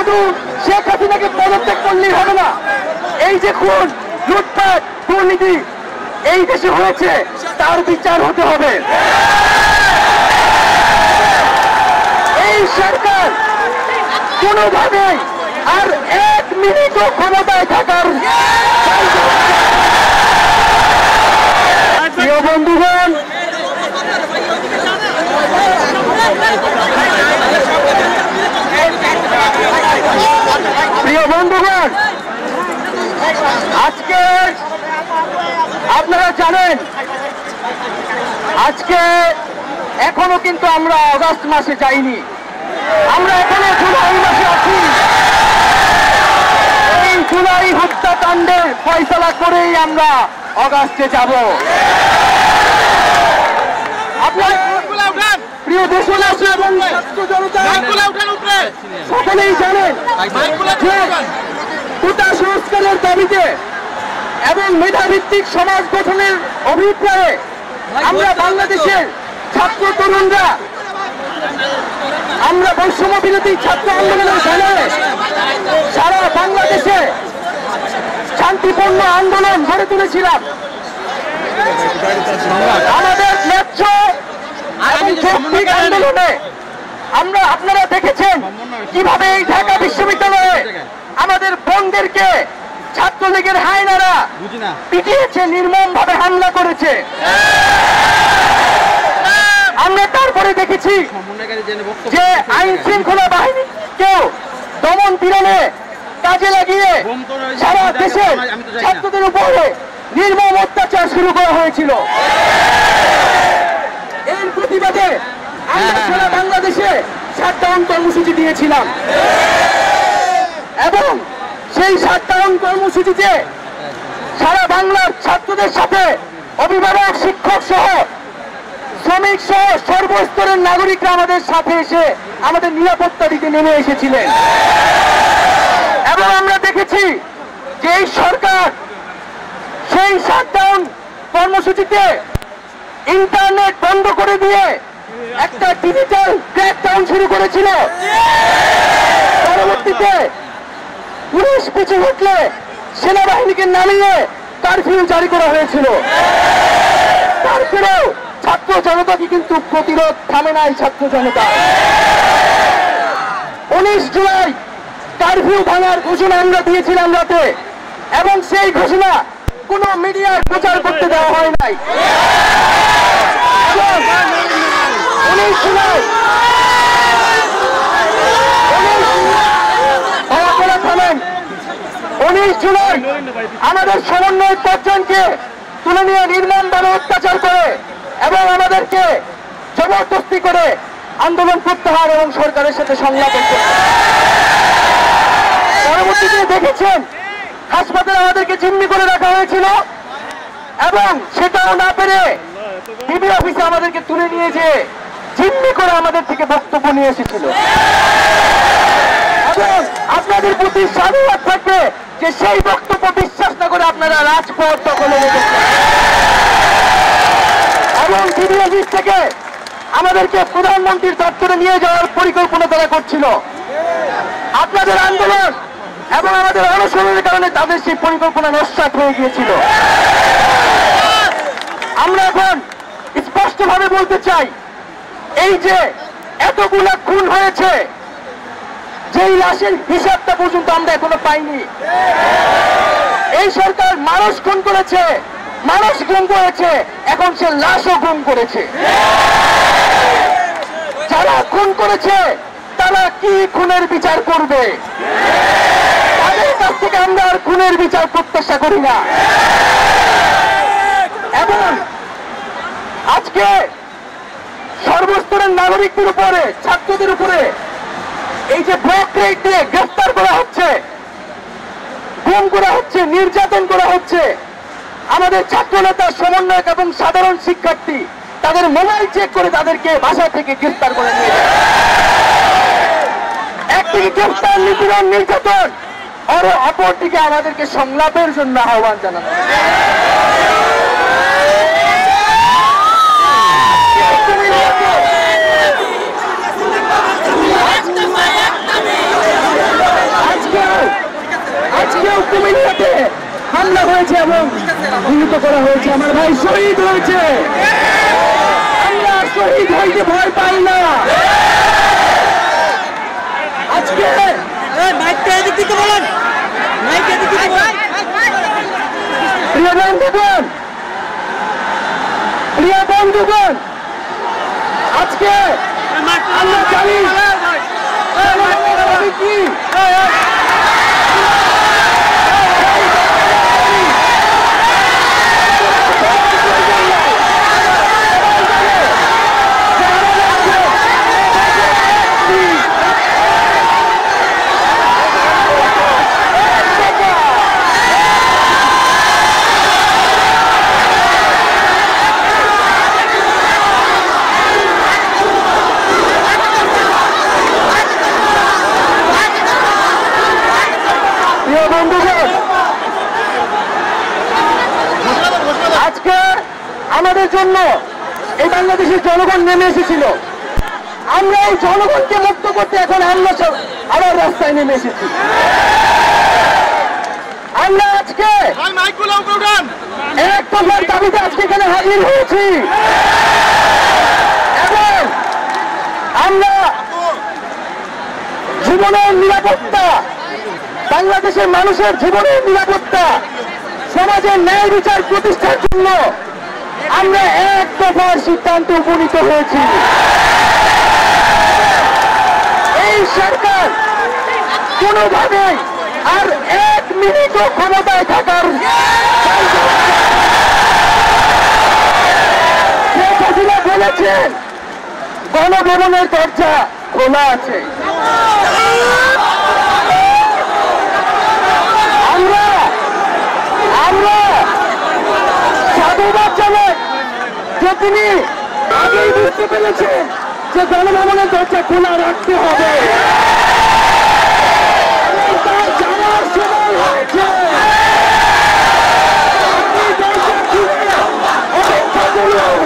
শুধু শেখ হাসিনাকে পদত্যাগ করলেই হবে না, এই যে খুন, লুটপাট, দুর্নীতি এই দেশে হয়েছে তার বিচার হতে হবে। এই সরকার কোনোভাবেই আর 1 মিনিটও ক্ষমতায় থাকার প্রিয় বন্ধুগণ, আজকে আপনারা জানেন আজকে এখনো কিন্তু আমরা আগস্ট মাসে যাইনি, আমরা এখনো জুলাই মাসে আছি। এই জুলাই হত্যাকাণ্ডের ফয়সালা করেই আমরা আগস্টে যাব। আপনার প্রিয় দেশবাসী এবং সকলেই জানেন যে কোটা সংস্কারের দাবিতে এবং মেধাভিত্তিক সমাজ গঠনের অভিপ্রায়ে আমরা বাংলাদেশের ছাত্র তরুণরা আমরা বৈষম্য বিরোধী ছাত্র আন্দোলনের ব্যানারে সারা বাংলাদেশে শান্তিপূর্ণ আন্দোলন গড়ে তুলেছিলাম। আমাদের ন্যায্য এবং যৌক্তিক আন্দোলনে আপনারা দেখেছেন কিভাবে এই ঢাকা বিশ্ববিদ্যালয়ে আমাদের বোনদেরকে ছাত্রলীগের হায়নারা পিটিয়েছে, নির্মমভাবে হামলা করেছে। আমরা তারপরে দেখেছি যে আইন শৃঙ্খলা বাহিনীকেও দমন পীড়নে কাজে লাগিয়ে সারা দেশের ছাত্রদের উপরে নির্মম অত্যাচার শুরু করা হয়েছিল। এর প্রতিবাদে আমরা সারা বাংলাদেশে শাটডাউন কর্মসূচি দিয়েছিলাম এবং সেই শাটডাউন কর্মসূচিতে সারা বাংলার ছাত্রদের সাথে অভিভাবক, শিক্ষক সহ, শ্রমিক সহ সর্বস্তরের নাগরিকরা আমাদের সাথে এসে আমাদের নিরাপত্তা দিতে নেমে এসেছিলেন। এবং আমরা দেখেছি যে এই সরকার সেই শাটডাউন কর্মসূচিতে ইন্টারনেট বন্ধ করে দিয়ে একটা ডিজিটাল ক্র্যাকডাউন শুরু করেছিল। পরবর্তীতে পুলিশ পিছু উঠলে সেনাবাহিনীকে নামিয়ে কারফিউ জারি করা হয়েছিল। তারপরেও ছাত্র জনতাকে কিন্তু প্রতিরোধ থামে নাই। ছাত্র জনতা 19 জুলাই কারফিউ ভাঙার ঘোষণা আমরা দিয়েছিলাম রাতে, এবং সেই ঘোষণা কোনো মিডিয়ার প্রচার করতে দেওয়া হয় নাই। 19 জুলাই আমাদের সমন্বয় 5 জনকে তুলে নিয়ে নির্মমভাবে অত্যাচার করে এবং আমাদেরকে জবরদস্তি করে আন্দোলন প্রত্যাহার এবং সরকারের সাথে সংলাপ করতে। পরবর্তীতে দেখেছেন হাসপাতালে আমাদেরকে জিম্মি করে রাখা হয়েছিল এবং সেটাও না পেরে ডিবি অফিসে আমাদেরকে তুলে নিয়ে যেয়ে জিম্মি করে আমাদের থেকে বক্তব্য নিয়ে এসেছিল। এবং আপনাদের প্রতি সাধুবাদ থাকবে যে সেই বক্তব্য বিশ্বাস না করে আপনারা রাজপথ দখলে রেখেছেন এবং ডিবি অফিস থেকে আমাদেরকে প্রধানমন্ত্রীর দপ্তরে নিয়ে যাওয়ার পরিকল্পনা তারা করছিল। আপনাদের আন্দোলন এবং আমাদের অনশনের কারণে তাদের সেই পরিকল্পনা নস্যাৎ হয়ে গিয়েছিল। আমরা এখন স্পষ্টভাবে বলতে চাই, এই যে এতগুলা খুন হয়েছে, যেই লাশের হিসাবটা পর্যন্ত আমরা এখনো পাইনি। এই সরকার মানুষ খুন করেছে, মানুষ গুম করেছে, এখন সে লাশও গুম করেছে। যারা খুন করেছে তারা কি খুনের বিচার করবে? তাদের কাছ থেকে আমরা আর খুনের বিচার প্রত্যাশা করি না। এবং আজকে সর্বস্তরের নাগরিকদের উপরে, ছাত্রদের উপরে এই যে ব্লক রেড দিয়ে গ্রেফতার করা হচ্ছে, গুম করা হচ্ছে, নির্যাতন করা হচ্ছে, আমাদের ছাত্রনেতা, সমন্বয়ক এবং সাধারণ শিক্ষার্থী তাদের মোবাইল চেক করে তাদেরকে বাসা থেকে গ্রেফতার করে নিয়ে যায়। একদিকে গ্রেফতার, নিপীড়ন, নির্যাতন, আর অপরদিকে আমাদেরকে সংলাপের জন্য আহ্বান জানানো। আজকেও কুমিল্লাতে হামলা হয়েছে এবং নিহত করা হয়েছে, আমার ভাই শহীদ হয়েছে। আমরা শহীদ হইতে ভয় পাই না। আজকে প্রিয় বন্ধুগণ, আজকে আমরা জানি কি আজকে আমাদের জন্য এই বাংলাদেশের জনগণ নেমে এসেছিল। আমরা এই জনগণকে মুক্ত করতে এখন আমরা আবার রাস্তায় নেমে এসেছি। আমরা আজকে এক দফার দাবিতে আজকে এখানে হাজির হয়েছি এবং আমরা জীবনের নিরাপত্তা, বাংলাদেশের মানুষের জীবনের নিরাপত্তা, সমাজের ন্যায় বিচার প্রতিষ্ঠার জন্য আমরা এক দফার সিদ্ধান্তে উপনীত হয়েছি। এই সরকার কোনোভাবেই আর এক মিনিটও ক্ষমতায় থাকার শেখ হাসিনা বলেছেন গণভবনের দরজা খোলা আছে। আমরা সাধুবাদ জানাই যে তিনি আগেই বুঝতে পেরেছেন যে গণভবনের দরজা খোলা রাখতে হবে। তার জানার সময় হয়েছে। অপেক্ষা করুন,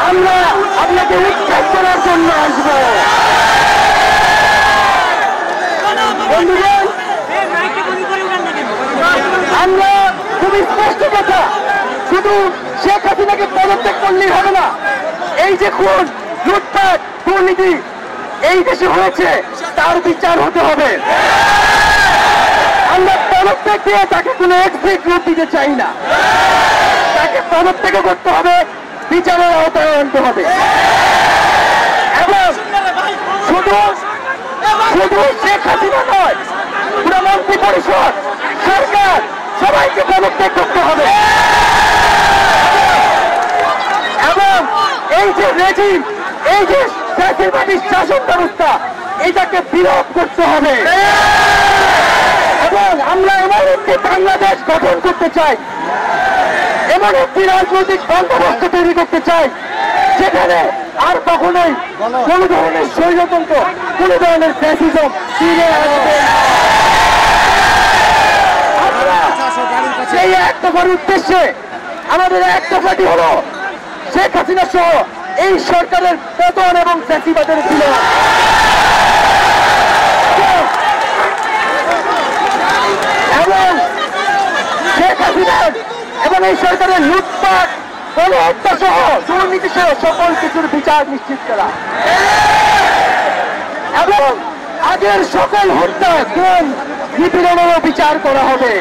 আমরা আপনাকে উৎখাত করার জন্য আসবো। বন্ধুগণ, আমরা খুবই স্পষ্ট কথা, শুধু শেখ হাসিনাকে পদত্যাগ করলেই হবে না। এই যে খুন, লুটপাট, দুর্নীতি এই দেশে হয়েছে তার বিচার হতে হবে। আমরা পদত্যাগ দিয়ে তাকে কোনো এক্সিট রূপ দিতে চাই না। তাকে পদত্যাগ করতে হবে, বিচারের আওতায় আনতে হবে এবং শুধু শেখ হাসিনা নয়, পুরো মন্ত্রী পরিষদ, সরকার সবাইকে পদত্যাগ করতে হবে এবং এই যে রেজিম, এই যে ফ্যাসিবাদী শাসন ব্যবস্থা, এটাকে বিলোপ করতে হবে এবং আমরা এমন একটি বাংলাদেশ গঠন করতে চাই, এমন একটি রাজনৈতিক বন্দোবস্ত তৈরি করতে চাই যেখানে আর কখনোই কোন ধরনের স্বৈরতন্ত্র, কোন ধরনের ফ্যাসিজম ফিরে আসবে। সেই এক দফার উদ্দেশ্যে আমাদের এক দফাটি হলো শেখ হাসিনা সহ এই সরকারের পতন এবং ফ্যাসিবাদের ছিল এবং শেখ হাসিনার এবং এই সরকারের লুটপাট, গণহত্যা সহ দুর্নীতি সহ সকল কিছুর বিচার নিশ্চিত করা এবং আগের সকল হত্যা, খুন, নিপীড়নেরও বিচার করা হবে।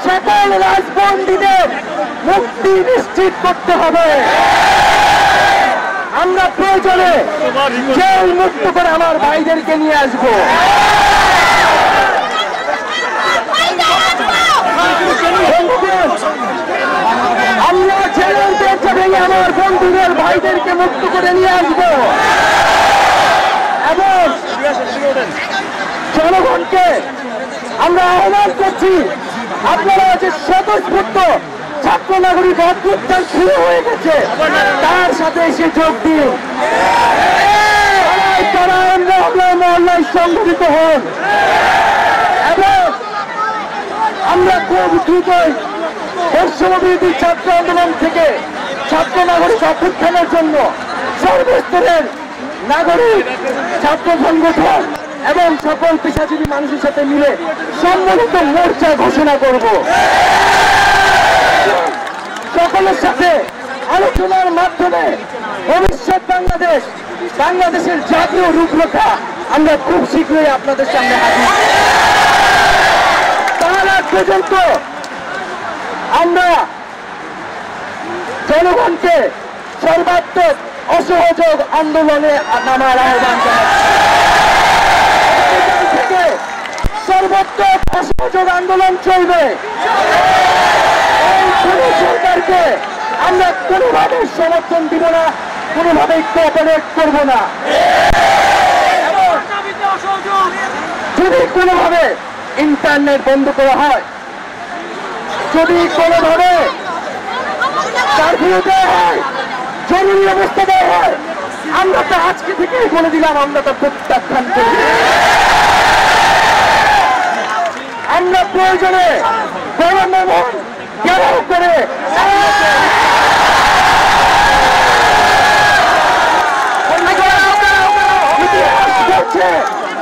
সকল রাজবন্দীদের মুক্তি নিশ্চিত করতে হবে। আমরা প্রয়োজনে জেল মুক্ত করে আমার ভাইদেরকে নিয়ে আসবো। আমরা জেলের দরজা ভেঙে আমার বন্ধুদের, ভাইদেরকে মুক্ত করে নিয়ে আসবো এবং জনগণকে আমরা আহ্বান করছি, আপনারা যে স্বতঃস্ফূর্ত ছাত্র নাগরিক অভ্যুত্থান শুরু হয়ে গেছে তার সাথে এসে যোগ দিন। তারা মহল্লায় সংগঠিত হন এবং আমরা খুব দ্রুতই বৈষম্যবিরোধী ছাত্র আন্দোলন থেকে ছাত্র নাগরিক অভ্যুত্থানের জন্য সর্বস্তরের নাগরিক ছাত্র সংগঠন এবং সকল পেশাজীবী মানুষের সাথে মিলে সম্মিলিত মোর্চা ঘোষণা করব। সকলের সাথে আলোচনার মাধ্যমে ভবিষ্যৎ বাংলাদেশের জাতীয় রূপরেখা আমরা খুব শীঘ্রই আপনাদের সামনে হাজির। তার আগ পর্যন্ত আমরা জনগণকে সর্বাত্মক অসহযোগ আন্দোলনে নামার আহ্বান জানাচ্ছি। সর্বাত্মক অসহযোগ আন্দোলন চলবে। এই সরকারকে আমরা কোনোভাবে সমর্থন দিব না, কোনোভাবেই কোঅপারেট করব না। যদি কোনোভাবে ইন্টারনেট বন্ধ করা হয়, যদি কোনোভাবে কারফিউ দেওয়া হয়, জরুরি অবস্থা দেওয়া হয়, আমরা তো আজকে থেকেই বলে দিলাম আমরা তো প্রত্যাখ্যান করি। আমরা প্রয়োজনে গণভবন ঘেরাও করে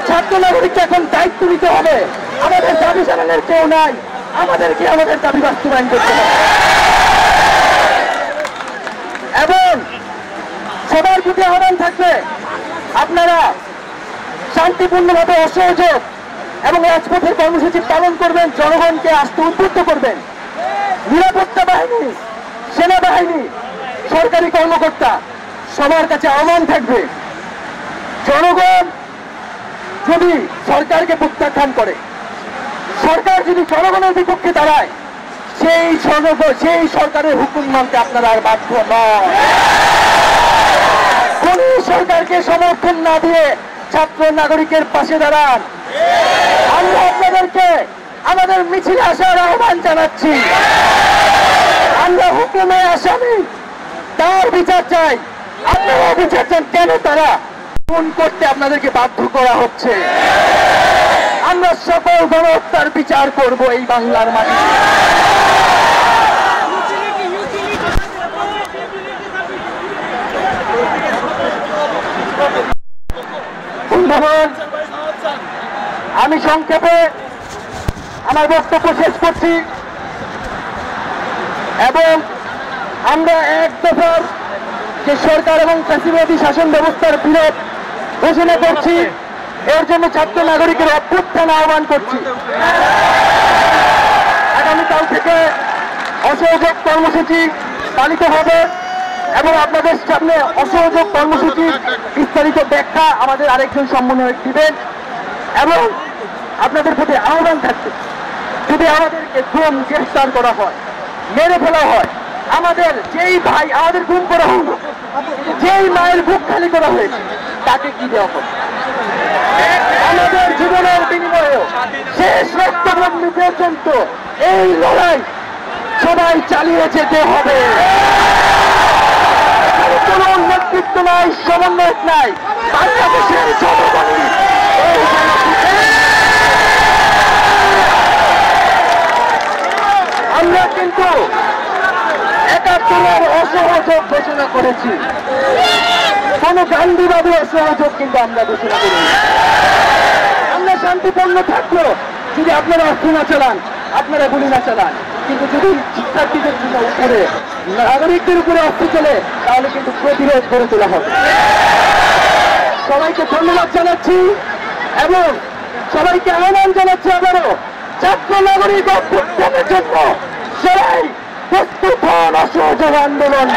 ছাত্র নাগরিককে এখন দায়িত্ব নিতে হবে। আমাদের দাবি জানানোর কেউ নাই, আমাদেরকে আমাদের দাবি বাস্তবায়ন করতে হবে। এবং সবার প্রতি আহ্বান থাকবে, আপনারা শান্তিপূর্ণভাবে অসহযোগ এবং রাজপথের কর্মসূচি পালন করবেন, জনগণকে আসতে উদ্বুদ্ধ করবেন। নিরাপত্তা বাহিনী, সেনাবাহিনী, সরকারি কর্মকর্তা সবার কাছে আহ্বান থাকবে, জনগণ যদি সরকারকে প্রত্যাখ্যান করে, সরকার যদি জনগণের বিপক্ষে দাঁড়ায়, সেই সরকারের হুকুম মানতে আপনারা আর বাধ্য নন। কোন সরকারকে সমর্থন না দিয়ে ছাত্র নাগরিকের পাশে দাঁড়ান। আমরা আপনাদেরকে আমাদের মিছিলে আসার আহ্বান জানাচ্ছি। আমরা হুকুমে আসামি, তার বিচার চাই। আপনারা বিচার চান কেন তারা খুন করতে আপনাদেরকে বাধ্য করা হচ্ছে। আমরা সকল গণহত্যার বিচার করব এই বাংলার মাটিতে। বন্ধুগণ, আমি সংক্ষেপে আমার বক্তব্য শেষ করছি এবং আমরা এক দফার যে সরকার এবং ফ্যাসিবাদী শাসন ব্যবস্থার বিরোধ ঘোষণা করছি। এর জন্য ছাত্র নাগরিকের অভ্যুত্থান আহ্বান করছি। আগামীকাল থেকে অসহযোগ কর্মসূচি পালিত হবে এবং আপনাদের সামনে অসহযোগ কর্মসূচির বিস্তারিত ব্যাখ্যা আমাদের আরেকজন সমন্বয়ক দিবেন। এবং আপনাদের প্রতি আহ্বান থাকবে, যদি আমাদেরকে গ্রেফতার করা হয়, মেরে ফেলা হয়, আমাদের যেই ভাই আমাদের গুম করা হলো, যেই মায়ের বুক খালি করা হয়েছে, তাকে কি দেওয়া হবে? আমাদের জীবনের বিনিময়েও শেষ রক্তবন্ধী পর্যন্ত এই লড়াই সবাই চালিয়ে যেতে হবে। কোন নেতৃত্ব নাই, সমন্বয়ক নাই, বাংলাদেশের জনগণই আমরা কিন্তু ৭১ অসহযোগ ঘোষণা করেছি। কোন গান্ধীবাদী অসহযোগ কিন্তু আমরা ঘোষণা করি। আমরা শান্তিপূর্ণ থাকলো যদি আপনারা অস্ত্র না চালান, আপনারা গুলি না চালান, কিন্তু যদি শিক্ষার্থীদের উপরে, নাগরিকদের উপরে অস্ত্র চলে, তাহলে কিন্তু প্রতিরোধ করে তোলা হবে। সবাইকে ধন্যবাদ জানাচ্ছি এবং সবাইকে আহ্বান জানাচ্ছি আবারও ছাত্র নাগরিক অভ্যুত্থানের জন্য সবাই প্রস্তুত হন অসহযোগ আন্দোলন।